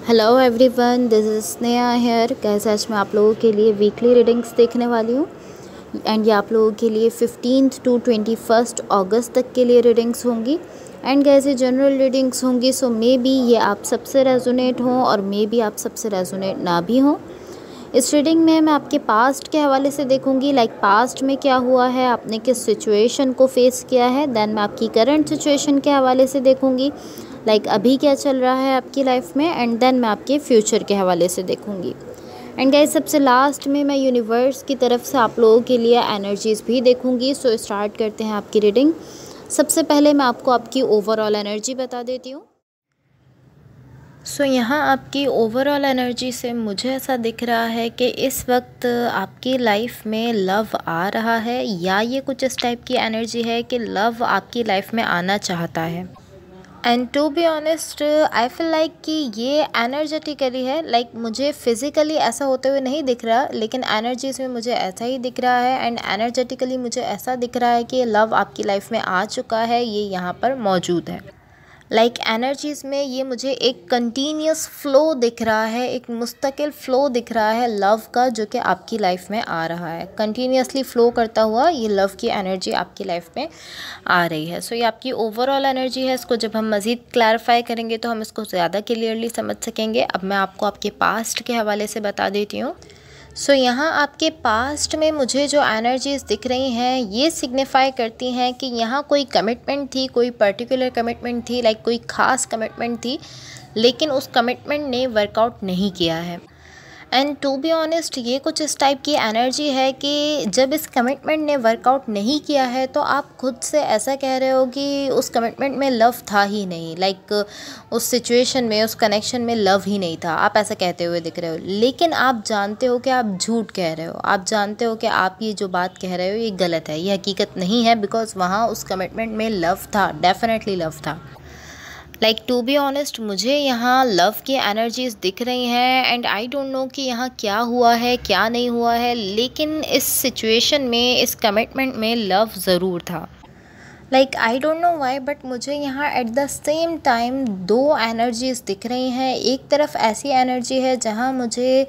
Hello everyone, this is Sneha here. कैसे आज मैं आप लोगों के लिए वीकली रीडिंग्स देखने वाली हूँ एंड ये आप लोगों के लिए 15th to 21st अगस्त तक के लिए रीडिंग्स होंगी एंड कैसे जनरल रीडिंग्स होंगी। सो मे बी ये आप सबसे रेजोनेट हों और मे बी आप सबसे रेजोनेट ना भी हों। इस रीडिंग में मैं आपके पास्ट के हवाले से देखूंगी, लाइक पास्ट में क्या हुआ है, आपने किस सिचुएशन को फेस किया है। देन मैं आपकी करंट सिचुएशन के हवाले से देखूंगी, लाइक अभी क्या चल रहा है आपकी लाइफ में। एंड देन मैं आपके फ्यूचर के हवाले से देखूंगी। एंड गाइस सबसे लास्ट में मैं यूनिवर्स की तरफ से आप लोगों के लिए एनर्जीज़ भी देखूंगी। सो स्टार्ट करते हैं आपकी रीडिंग। सबसे पहले मैं आपको आपकी ओवरऑल एनर्जी बता देती हूँ। सो यहाँ आपकी ओवरऑल एनर्जी से मुझे ऐसा दिख रहा है कि इस वक्त आपकी लाइफ में लव आ रहा है, या ये कुछ इस टाइप की एनर्जी है कि लव आपकी लाइफ में आना चाहता है। And to be honest I feel like कि ये एनर्जेटिकली है, लाइक मुझे फिज़िकली ऐसा होते हुए नहीं दिख रहा, लेकिन एनर्जीज में मुझे ऐसा ही दिख रहा है। एंड एनर्जेटिकली मुझे ऐसा दिख रहा है कि लव आपकी लाइफ में आ चुका है, ये यहाँ पर मौजूद है। लाइक एनर्जीज़ में ये मुझे एक कंटिन्यूस फ़्लो दिख रहा है, एक मुस्तकिल फ़्लो दिख रहा है लव का, जो कि आपकी लाइफ में आ रहा है। कंटिन्यूसली फ़्लो करता हुआ ये लव की एनर्जी आपकी लाइफ में आ रही है। सो ये आपकी ओवरऑल एनर्जी है। इसको जब हम मज़ीद क्लैरिफाई करेंगे तो हम इसको ज़्यादा क्लियरली समझ सकेंगे। अब मैं आपको आपके पास्ट के हवाले से बता देती हूँ। सो यहाँ आपके पास्ट में मुझे जो एनर्जीज़ दिख रही हैं ये सिग्निफाई करती हैं कि यहाँ कोई कमिटमेंट थी, कोई पर्टिकुलर कमिटमेंट थी, लाइक कोई ख़ास कमिटमेंट थी, लेकिन उस कमिटमेंट ने वर्कआउट नहीं किया है। एंड टू बी ऑनेस्ट ये कुछ इस टाइप की एनर्जी है कि जब इस कमिटमेंट ने वर्कआउट नहीं किया है तो आप खुद से ऐसा कह रहे हो कि उस कमिटमेंट में लव था ही नहीं, लाइक उस सिचुएशन में, उस कनेक्शन में लव ही नहीं था। आप ऐसा कहते हुए दिख रहे हो, लेकिन आप जानते हो कि आप झूठ कह रहे हो। आप जानते हो कि आप ये जो बात कह रहे हो ये गलत है, ये हकीकत नहीं है, बिकॉज वहाँ उस कमिटमेंट में लव था, डेफिनेटली लव था। लाइक टू बी ऑनेस्ट मुझे यहाँ लव की एनर्जीज़ दिख रही हैं एंड आई डोंट नो कि यहाँ क्या हुआ है क्या नहीं हुआ है, लेकिन इस सिचुएशन में, इस कमिटमेंट में लव ज़रूर था। Like I don't know why, but मुझे यहाँ एट द सेम टाइम दो एनर्जीज़ दिख रही हैं। एक तरफ ऐसी एनर्जी है जहाँ मुझे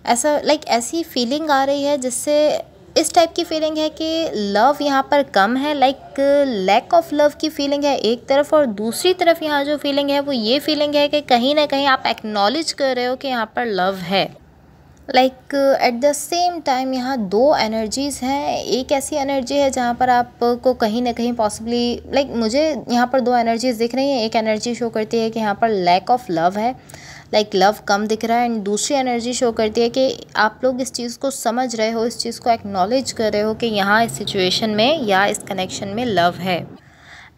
ऐसा ऐसी फीलिंग आ रही है जिससे इस टाइप की फीलिंग है कि लव यहाँ पर कम है, लाइक लैक ऑफ लव की फीलिंग है एक तरफ, और दूसरी तरफ यहाँ जो फीलिंग है वो ये फीलिंग है कि कहीं ना कहीं आप एक्नॉलेज कर रहे हो कि यहाँ पर लव है। Like at the same time यहाँ दो एनर्जीज़ हैं। एक ऐसी एनर्जी है जहाँ पर आपको कहीं ना कहीं पॉसिबली, मुझे यहाँ पर दो एनर्जीज़ दिख रही हैं। एक एनर्जी शो करती है कि यहाँ पर लैक ऑफ लव है, लव कम दिख रहा है, एंड दूसरी एनर्जी शो करती है कि आप लोग इस चीज़ को समझ रहे हो, इस चीज़ को एक्नॉलेज कर रहे हो कि यहाँ इस सिचुएशन में या इस कनेक्शन में लव है।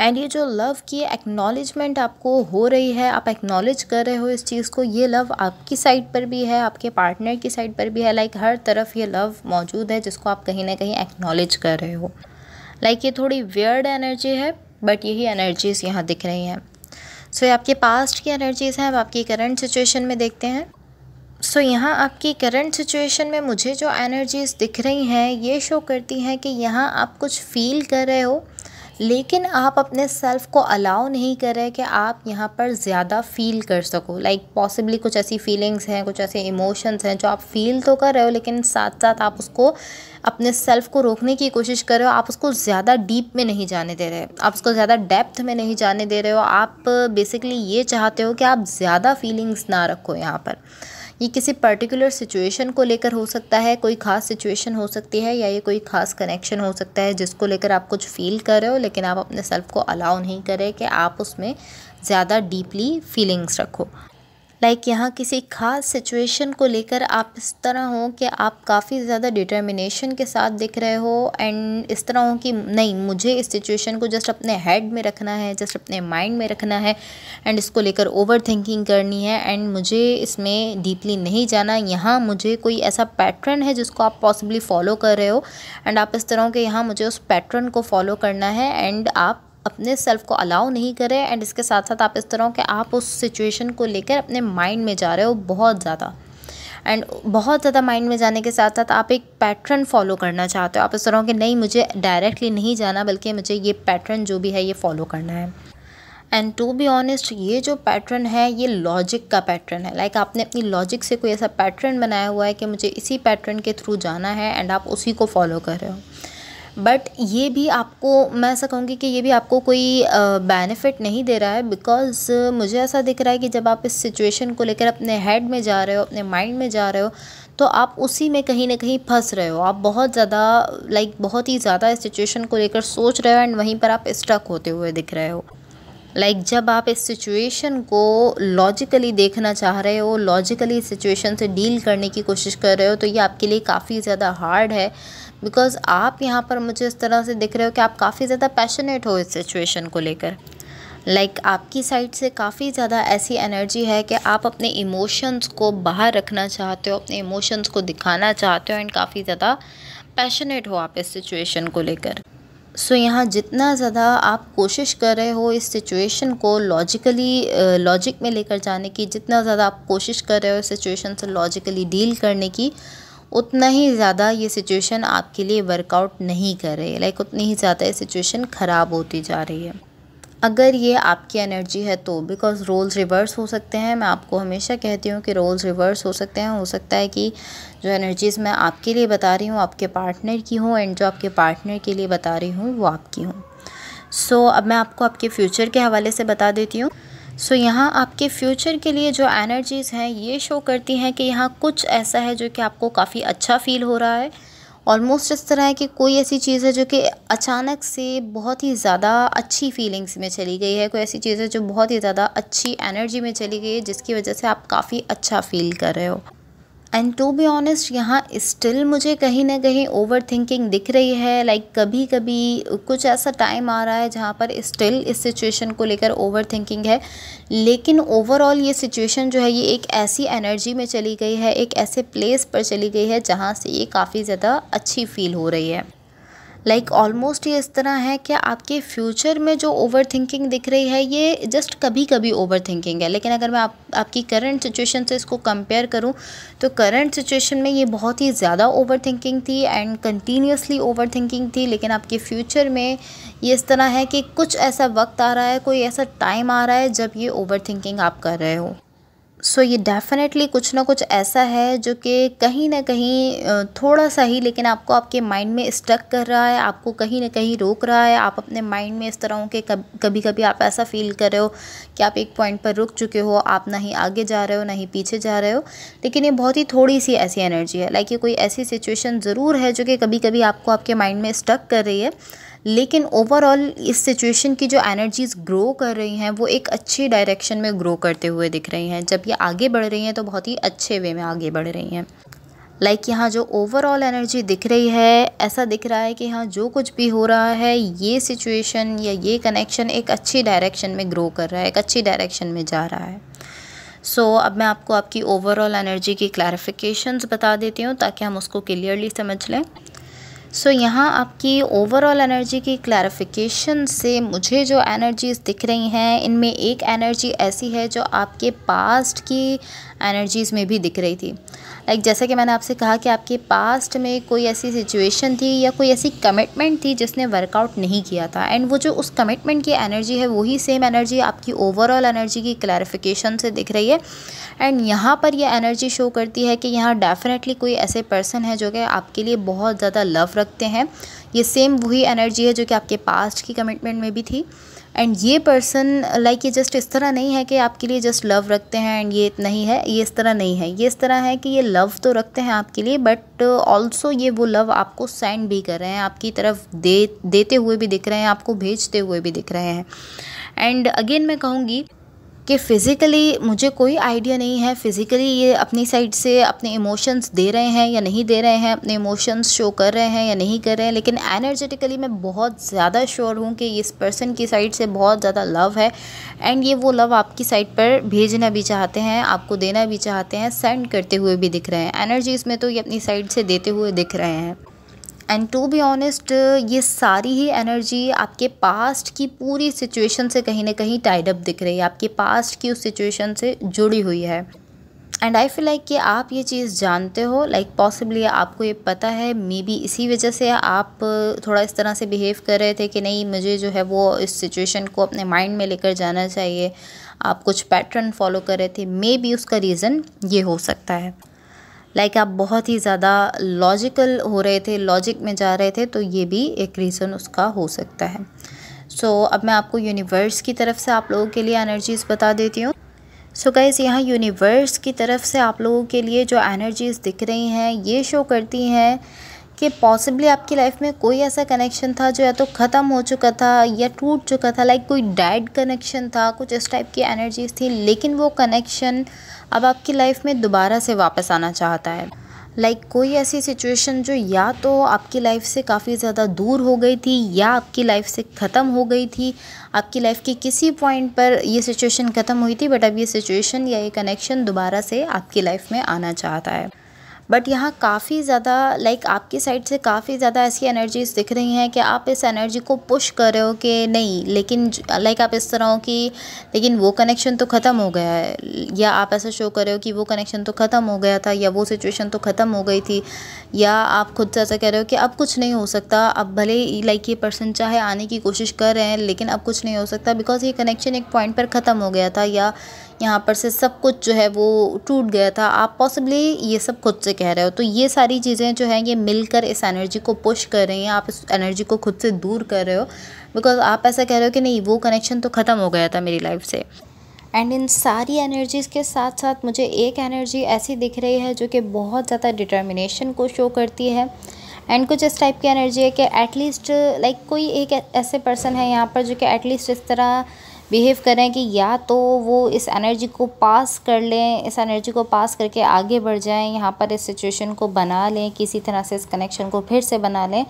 एंड ये जो लव की एक्नॉलेजमेंट आपको हो रही है, आप एक्नॉलेज कर रहे हो इस चीज़ को, ये लव आपकी साइड पर भी है, आपके पार्टनर की साइड पर भी है। हर तरफ ये लव मौजूद है जिसको आप कहीं ना कहीं एक्नॉलेज कर रहे हो। ये थोड़ी वियर्ड एनर्जी है, बट यही एनर्जीज़ यहाँ दिख रही हैं। सो ये आपके पास्ट की एनर्जीज़ हैं। अब आपकी करंट सिचुएशन में देखते हैं। सो यहाँ आपकी करंट सिचुएशन में मुझे जो एनर्जीज़ दिख रही हैं ये शो करती हैं कि यहाँ आप कुछ फील कर रहे हो, लेकिन आप अपने सेल्फ को अलाउ नहीं कर रहे कि आप यहाँ पर ज़्यादा फील कर सको। पॉसिबली कुछ ऐसी फीलिंग्स हैं, कुछ ऐसे इमोशंस हैं जो आप फील तो कर रहे हो, लेकिन साथ साथ आप उसको, अपने सेल्फ को रोकने की कोशिश कर रहे हो। आप उसको ज़्यादा डीप में नहीं जाने दे रहे, आप उसको ज़्यादा डेप्थ में नहीं जाने दे रहे हो। आप बेसिकली ये चाहते हो कि आप ज़्यादा फीलिंग्स ना रखो यहाँ पर। ये किसी पर्टिकुलर सिचुएशन को लेकर हो सकता है, कोई ख़ास सिचुएशन हो सकती है, या ये कोई ख़ास कनेक्शन हो सकता है जिसको लेकर आप कुछ फील कर रहे हो, लेकिन आप अपने सेल्फ को अलाउ नहीं कर रहे कि आप उसमें ज़्यादा डीपली फीलिंग्स रखो। यहाँ किसी ख़ास सिचुएशन को लेकर आप इस तरह हो कि आप काफ़ी ज़्यादा डिटर्मिनेशन के साथ दिख रहे हो, एंड इस तरह हो कि नहीं, मुझे इस सिचुएशन को जस्ट अपने हेड में रखना है, जस्ट अपने माइंड में रखना है, एंड इसको लेकर ओवर थिंकिंग करनी है, एंड मुझे इसमें डीपली नहीं जाना। यहाँ मुझे कोई ऐसा पैटर्न है जिसको आप पॉसिबली फॉलो कर रहे हो, एंड आप इस तरह हो कि यहाँ मुझे उस पैटर्न को फॉलो करना है, एंड आप अपने सेल्फ को अलाउ नहीं करें। एंड इसके साथ साथ आप इस तरह कि आप उस सिचुएशन को लेकर अपने माइंड में जा रहे हो बहुत ज़्यादा, एंड बहुत ज़्यादा माइंड में जाने के साथ साथ आप एक पैटर्न फॉलो करना चाहते हो। आप इस तरह कि नहीं, मुझे डायरेक्टली नहीं जाना, बल्कि मुझे ये पैटर्न जो भी है ये फॉलो करना है। एंड टू बी ऑनेस्ट, ये जो पैटर्न है ये लॉजिक का पैटर्न है। लाइक आपने अपनी लॉजिक से कोई ऐसा पैटर्न बनाया हुआ है कि मुझे इसी पैटर्न के थ्रू जाना है एंड आप उसी को फॉलो कर रहे हो। बट ये भी आपको, मैं ऐसा कहूँगी कि ये भी आपको कोई बेनिफिट नहीं दे रहा है, बिकॉज मुझे ऐसा दिख रहा है कि जब आप इस सिचुएशन को लेकर अपने हेड में जा रहे हो, अपने माइंड में जा रहे हो, तो आप उसी में कहीं ना कहीं फंस रहे हो। आप बहुत ज़्यादा बहुत ही ज़्यादा इस सिचुएशन को लेकर सोच रहे हो एंड वहीं पर आप स्टक होते हुए दिख रहे हो। जब आप इस सिचुएशन को लॉजिकली देखना चाह रहे हो, लॉजिकली इस सिचुएशन से डील करने की कोशिश कर रहे हो, तो ये आपके लिए काफ़ी ज़्यादा हार्ड है, बिकॉज़ आप यहाँ पर मुझे इस तरह से दिख रहे हो कि आप काफ़ी ज़्यादा पैशनेट हो इस सिचुएशन को लेकर। आपकी साइड से काफ़ी ज़्यादा ऐसी एनर्जी है कि आप अपने इमोशंस को बाहर रखना चाहते हो, अपने इमोशंस को दिखाना चाहते हो एंड काफ़ी ज़्यादा पैशनेट हो आप इस सिचुएशन को लेकर। सो यहाँ जितना ज़्यादा आप कोशिश कर रहे हो इस सिचुएशन को लॉजिक में लेकर जाने की, जितना ज़्यादा आप कोशिश कर रहे हो इस सिचुएशन से लॉजिकली डील करने की, उतना ही ज़्यादा ये सिचुएशन आपके लिए वर्कआउट नहीं कर रही है। उतनी ही ज़्यादा ये सिचुएशन ख़राब होती जा रही है। अगर ये आपकी एनर्जी है तो, बिकॉज़ रोल्स रिवर्स हो सकते हैं। मैं आपको हमेशा कहती हूँ कि रोल्स रिवर्स हो सकते हैं। हो सकता है कि जो एनर्जीज़ मैं आपके लिए बता रही हूँ आपके पार्टनर की हूँ, एंड जो आपके पार्टनर के लिए बता रही हूँ वो आपकी हूँ। सो अब मैं आपको आपके फ्यूचर के हवाले से बता देती हूँ। सो यहाँ आपके फ्यूचर के लिए जो एनर्जीज़ हैं ये शो करती हैं कि यहाँ कुछ ऐसा है जो कि आपको काफ़ी अच्छा फ़ील हो रहा है। ऑलमोस्ट इस तरह है कि कोई ऐसी चीज़ है जो कि अचानक से बहुत ही ज़्यादा अच्छी फीलिंग्स में चली गई है। कोई ऐसी चीज़ है जो बहुत ही ज़्यादा अच्छी एनर्जी में चली गई है, जिसकी वजह से आप काफ़ी अच्छा फ़ील कर रहे हो। एंड टू बी ऑनेस्ट, यहाँ स्टिल मुझे कहीं ना कहीं ओवर थिंकिंग दिख रही है। कभी कभी कुछ ऐसा टाइम आ रहा है जहाँ पर स्टिल इस सिचुएशन को लेकर ओवर थिंकिंग है, लेकिन ओवरऑल ये सिचुएशन जो है ये एक ऐसी एनर्जी में चली गई है, एक ऐसे प्लेस पर चली गई है जहाँ से ये काफ़ी ज़्यादा अच्छी फील हो रही है। ऑलमोस्ट ये इस तरह है कि आपके फ्यूचर में जो ओवर थिंकिंग दिख रही है ये जस्ट कभी कभी ओवर थिंकिंग है। लेकिन अगर मैं आपकी करंट सिचुएशन से इसको कंपेयर करूं तो करंट सिचुएशन में ये बहुत ही ज़्यादा ओवर थिंकिंग थी एंड कंटिन्यूसली ओवर थिंकिंग थी। लेकिन आपके फ्यूचर में ये इस तरह है कि कुछ ऐसा वक्त आ रहा है, कोई ऐसा टाइम आ रहा है जब ये ओवर थिंकिंग आप कर रहे हो। सो ये डेफ़िनेटली कुछ ना कुछ ऐसा है जो कि कहीं ना कहीं थोड़ा सा ही, लेकिन आपको आपके माइंड में स्टक कर रहा है, आपको कहीं ना कहीं रोक रहा है। आप अपने माइंड में इस तरह के कभी कभी आप ऐसा फील कर रहे हो कि आप एक पॉइंट पर रुक चुके हो, आप ना ही आगे जा रहे हो ना ही पीछे जा रहे हो। लेकिन ये बहुत ही थोड़ी सी ऐसी एनर्जी है। ये कोई ऐसी सिचुएशन ज़रूर है जो कि कभी कभी आपको आपके माइंड में स्टक कर रही है, लेकिन ओवरऑल इस सिचुएशन की जो एनर्जीज़ ग्रो कर रही हैं वो एक अच्छी डायरेक्शन में ग्रो करते हुए दिख रही हैं। जब ये आगे बढ़ रही हैं तो बहुत ही अच्छे वे में आगे बढ़ रही हैं। यहाँ जो ओवरऑल एनर्जी दिख रही है, ऐसा दिख रहा है कि यहाँ जो कुछ भी हो रहा है ये सिचुएशन या ये कनेक्शन एक अच्छी डायरेक्शन में ग्रो कर रहा है, एक अच्छी डायरेक्शन में जा रहा है। सो अब मैं आपको आपकी ओवरऑल एनर्जी की क्लैरिफिकेशंस बता देती हूँ ताकि हम उसको क्लियरली समझ लें। सो यहाँ आपकी ओवरऑल एनर्जी की क्लैरिफिकेशन से मुझे जो एनर्जीज़ दिख रही हैं इनमें एक एनर्जी ऐसी है जो आपके पास्ट की एनर्जीज़ में भी दिख रही थी। जैसा कि मैंने आपसे कहा कि आपके पास्ट में कोई ऐसी सिचुएशन थी या कोई ऐसी कमिटमेंट थी जिसने वर्कआउट नहीं किया था, एंड वो जो उस कमिटमेंट की एनर्जी है वही सेम एनर्जी आपकी ओवरऑल एनर्जी की क्लैरिफिकेशन से दिख रही है। एंड यहाँ पर यह एनर्जी शो करती है कि यहाँ डेफिनेटली कोई ऐसे पर्सन है जो कि आपके लिए बहुत ज़्यादा लव रखते हैं। ये सेम वही एनर्जी है जो कि आपके पास्ट की कमिटमेंट में भी थी। एंड ये पर्सन ये जस्ट इस तरह नहीं है कि आपके लिए जस्ट लव रखते हैं एंड ये नहीं है, ये इस तरह नहीं है। ये इस तरह है कि ये लव तो रखते हैं आपके लिए, बट ऑल्सो ये वो लव आपको सेंड भी कर रहे हैं, आपकी तरफ देते हुए भी दिख रहे हैं, आपको भेजते हुए भी दिख रहे हैं। एंड अगेन मैं कहूँगी कि फ़िज़िकली मुझे कोई आइडिया नहीं है फ़िज़िकली ये अपनी साइड से अपने इमोशंस दे रहे हैं या नहीं दे रहे हैं, अपने इमोशंस शो कर रहे हैं या नहीं कर रहे हैं, लेकिन एनर्जेटिकली मैं बहुत ज़्यादा श्योर हूँ कि इस पर्सन की साइड से बहुत ज़्यादा लव है। एंड ये वो लव आपकी साइड पर भेजना भी चाहते हैं, आपको देना भी चाहते हैं, सेंड करते हुए भी दिख रहे हैं। एनर्जीज़ में तो ये अपनी साइड से देते हुए दिख रहे हैं। एंड टू बी ऑनेस्ट, ये सारी ही एनर्जी आपके पास्ट की पूरी सिचुएशन से कहीं ना कहीं टाइड अप दिख रही है, आपके पास्ट की उस सिचुएशन से जुड़ी हुई है। एंड आई फील लाइक कि आप ये चीज़ जानते हो, लाइक पॉसिबली आपको ये पता है, मे बी इसी वजह से आप थोड़ा इस तरह से बिहेव कर रहे थे कि नहीं मुझे जो है वो इस सिचुएशन को अपने माइंड में लेकर जाना चाहिए, आप कुछ पैटर्न फॉलो कर रहे थे, मे बी उसका रीज़न ये हो सकता है। लाइक आप बहुत ही ज़्यादा लॉजिकल हो रहे थे, लॉजिक में जा रहे थे, तो ये भी एक रीज़न उसका हो सकता है। सो अब मैं आपको यूनिवर्स की तरफ से आप लोगों के लिए एनर्जीज़ बता देती हूँ। सो गाइज़, यहाँ यूनिवर्स की तरफ से आप लोगों के लिए जो एनर्जीज़ दिख रही हैं ये शो करती हैं कि पॉसिबली आपकी लाइफ में कोई ऐसा कनेक्शन था जो या तो ख़त्म हो चुका था या टूट चुका था, लाइक कोई डेड कनेक्शन था, कुछ इस टाइप की एनर्जीज़ थी, लेकिन वो कनेक्शन अब आपकी लाइफ में दोबारा से वापस आना चाहता है। लाइक कोई ऐसी सिचुएशन जो या तो आपकी लाइफ से काफ़ी ज़्यादा दूर हो गई थी या आपकी लाइफ से ख़त्म हो गई थी, आपकी लाइफ के किसी पॉइंट पर ये सिचुएशन ख़त्म हुई थी, बट अब ये सिचुएशन या ये कनेक्शन दोबारा से आपकी लाइफ में आना चाहता है। बट यहाँ काफ़ी ज़्यादा लाइक आपकी साइड से काफ़ी ज़्यादा ऐसी एनर्जीज़ दिख रही हैं कि आप इस एनर्जी को पुश कर रहे हो कि नहीं, लेकिन लाइक आप इस तरह हो कि लेकिन वो कनेक्शन तो ख़त्म हो गया है, या आप ऐसा शो कर रहे हो कि वो कनेक्शन तो ख़त्म हो गया था या वो सिचुएशन तो ख़त्म हो गई थी, या आप खुद से ऐसा कह रहे हो कि अब कुछ नहीं हो सकता, अब भले लाइक ये पर्सन चाहे आने की कोशिश कर रहे हैं लेकिन अब कुछ नहीं हो सकता बिकॉज ये कनेक्शन एक पॉइंट पर ख़त्म हो गया था, या यहाँ पर से सब कुछ जो है वो टूट गया था। आप पॉसिबली ये सब खुद से कह रहे हो, तो ये सारी चीज़ें जो हैं ये मिलकर इस एनर्जी को पुश कर रही हैं, आप इस एनर्जी को खुद से दूर कर रहे हो बिकॉज आप ऐसा कह रहे हो कि नहीं वो कनेक्शन तो ख़त्म हो गया था मेरी लाइफ से। एंड इन सारी एनर्जीज़ के साथ साथ मुझे एक एनर्जी ऐसी दिख रही है जो कि बहुत ज़्यादा डिटर्मिनेशन को शो करती है, एंड कुछ इस टाइप की एनर्जी है कि एटलीस्ट लाइक कोई एक ऐसे पर्सन है यहाँ पर जो कि एटलीस्ट इस तरह बिहेव करें कि या तो वो इस एनर्जी को पास कर लें, इस एनर्जी को पास करके आगे बढ़ जाएं, यहाँ पर इस सिचुएशन को बना लें, किसी तरह से इस कनेक्शन को फिर से बना लें,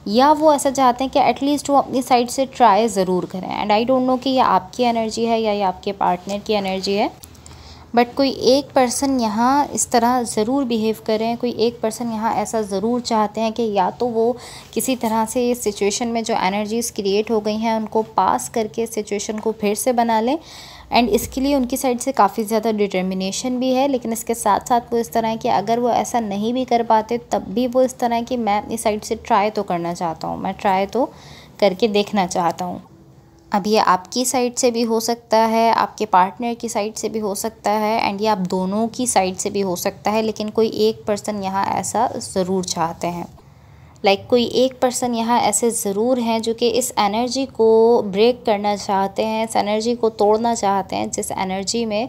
या वो ऐसा चाहते हैं कि एटलीस्ट वो अपनी साइड से ट्राई ज़रूर करें। एंड आई डोंट नो कि ये आपकी एनर्जी है या ये आपके पार्टनर की एनर्जी है, बट कोई एक पर्सन यहाँ इस तरह ज़रूर बिहेव करें, कोई एक पर्सन यहाँ ऐसा ज़रूर चाहते हैं कि या तो वो किसी तरह से इस सिचुएशन में जो एनर्जीज़ क्रिएट हो गई हैं उनको पास करके सिचुएशन को फिर से बना लें, एंड इसके लिए उनकी साइड से काफ़ी ज़्यादा डिटर्मिनेशन भी है। लेकिन इसके साथ साथ वो इस तरह है कि अगर वो ऐसा नहीं भी कर पाते तब भी वो इस तरह है कि मैं अपनी साइड से ट्राई तो करना चाहता हूँ, मैं ट्राई तो करके देखना चाहता हूँ। अब ये आपकी साइड से भी हो सकता है, आपके पार्टनर की साइड से भी हो सकता है, एंड ये आप दोनों की साइड से भी हो सकता है, लेकिन कोई एक पर्सन यहाँ ऐसा ज़रूर चाहते हैं। लाइक कोई एक पर्सन यहाँ ऐसे ज़रूर हैं जो कि इस एनर्जी को ब्रेक करना चाहते हैं, इस एनर्जी को तोड़ना चाहते हैं, जिस एनर्जी में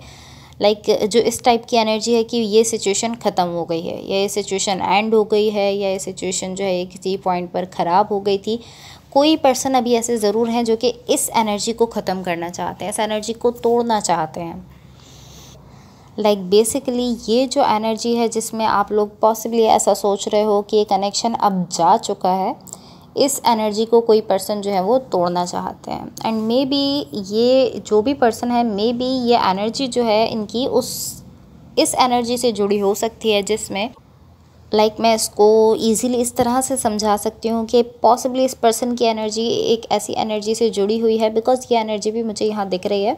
लाइक जो इस टाइप की एनर्जी है कि ये सिचुएशन ख़त्म हो गई है, या ये सिचुएशन एंड हो गई है, या ये सिचुएशन जो है ये किसी पॉइंट पर ख़राब हो गई थी। कोई पर्सन अभी ऐसे ज़रूर हैं जो कि इस एनर्जी को ख़त्म करना चाहते हैं, इस एनर्जी को तोड़ना चाहते हैं। लाइक बेसिकली ये जो एनर्जी है जिसमें आप लोग पॉसिबली ऐसा सोच रहे हो कि ये कनेक्शन अब जा चुका है, इस एनर्जी को कोई पर्सन जो है वो तोड़ना चाहते हैं। एंड मे बी ये जो भी पर्सन है, मे बी ये एनर्जी जो है इनकी इस एनर्जी से जुड़ी हो सकती है, जिसमें लाइक मैं इसको ईज़िली इस तरह से समझा सकती हूँ कि पॉसिबली इस पर्सन की एनर्जी एक ऐसी एनर्जी से जुड़ी हुई है, बिकॉज ये एनर्जी भी मुझे यहाँ दिख रही है,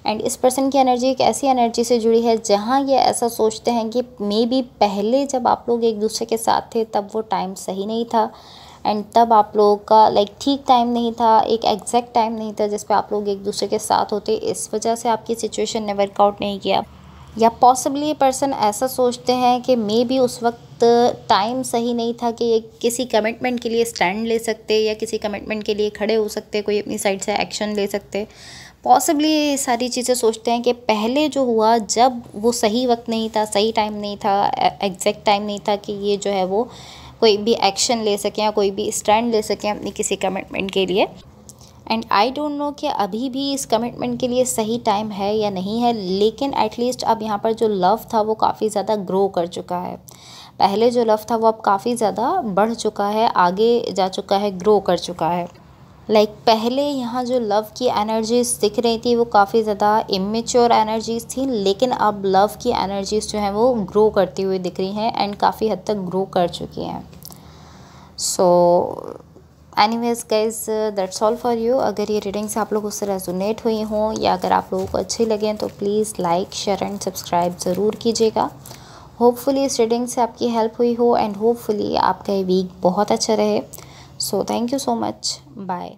एंड इस पर्सन की एनर्जी एक ऐसी एनर्जी से जुड़ी है जहाँ ये ऐसा सोचते हैं कि मे बी पहले जब आप लोग एक दूसरे के साथ थे तब वो टाइम सही नहीं था, एंड तब आप लोगों का लाइक ठीक टाइम नहीं था, एक एग्जैक्ट टाइम नहीं था जिस पे आप लोग एक दूसरे के साथ होते, इस वजह से आपकी सिचुएशन ने वर्कआउट नहीं किया। या पॉसिबली ये पर्सन ऐसा सोचते हैं कि मे बी उस वक्त टाइम सही नहीं था कि ये किसी कमिटमेंट के लिए स्टैंड ले सकते या किसी कमिटमेंट के लिए खड़े हो सकते, कोई अपनी साइड से एक्शन ले सकते। पॉसिबली ये सारी चीज़ें सोचते हैं कि पहले जो हुआ जब वो सही वक्त नहीं था, सही टाइम नहीं था, एग्जैक्ट टाइम नहीं था कि ये जो है वो कोई भी एक्शन ले सकें या कोई भी स्टैंड ले सकें अपनी किसी कमिटमेंट के लिए। एंड आई डोंट नो कि अभी भी इस कमिटमेंट के लिए सही टाइम है या नहीं है, लेकिन एटलीस्ट अब यहाँ पर जो लव था वो काफ़ी ज़्यादा ग्रो कर चुका है। पहले जो लव था वो अब काफ़ी ज़्यादा बढ़ चुका है, आगे जा चुका है, ग्रो कर चुका है। लाइक पहले यहाँ जो लव की एनर्जीज़ दिख रही थी वो काफ़ी ज़्यादा इमेच्योर एनर्जीज़ थी, लेकिन अब लव की एनर्जीज़ जो हैं वो ग्रो करती हुई दिख रही हैं, एंड काफ़ी हद तक ग्रो कर चुकी हैं। So anyways guys, that's all for you. अगर ये रीडिंग्स आप लोगों से रेजोनेट हुई हों या अगर आप लोगों को अच्छी लगें तो please like, share and subscribe ज़रूर कीजिएगा। होपफुली इस रीडिंग से आपकी हेल्प हुई हो एंड होपफुली आपका ये वीक बहुत अच्छा रहे। So thank you so much, bye.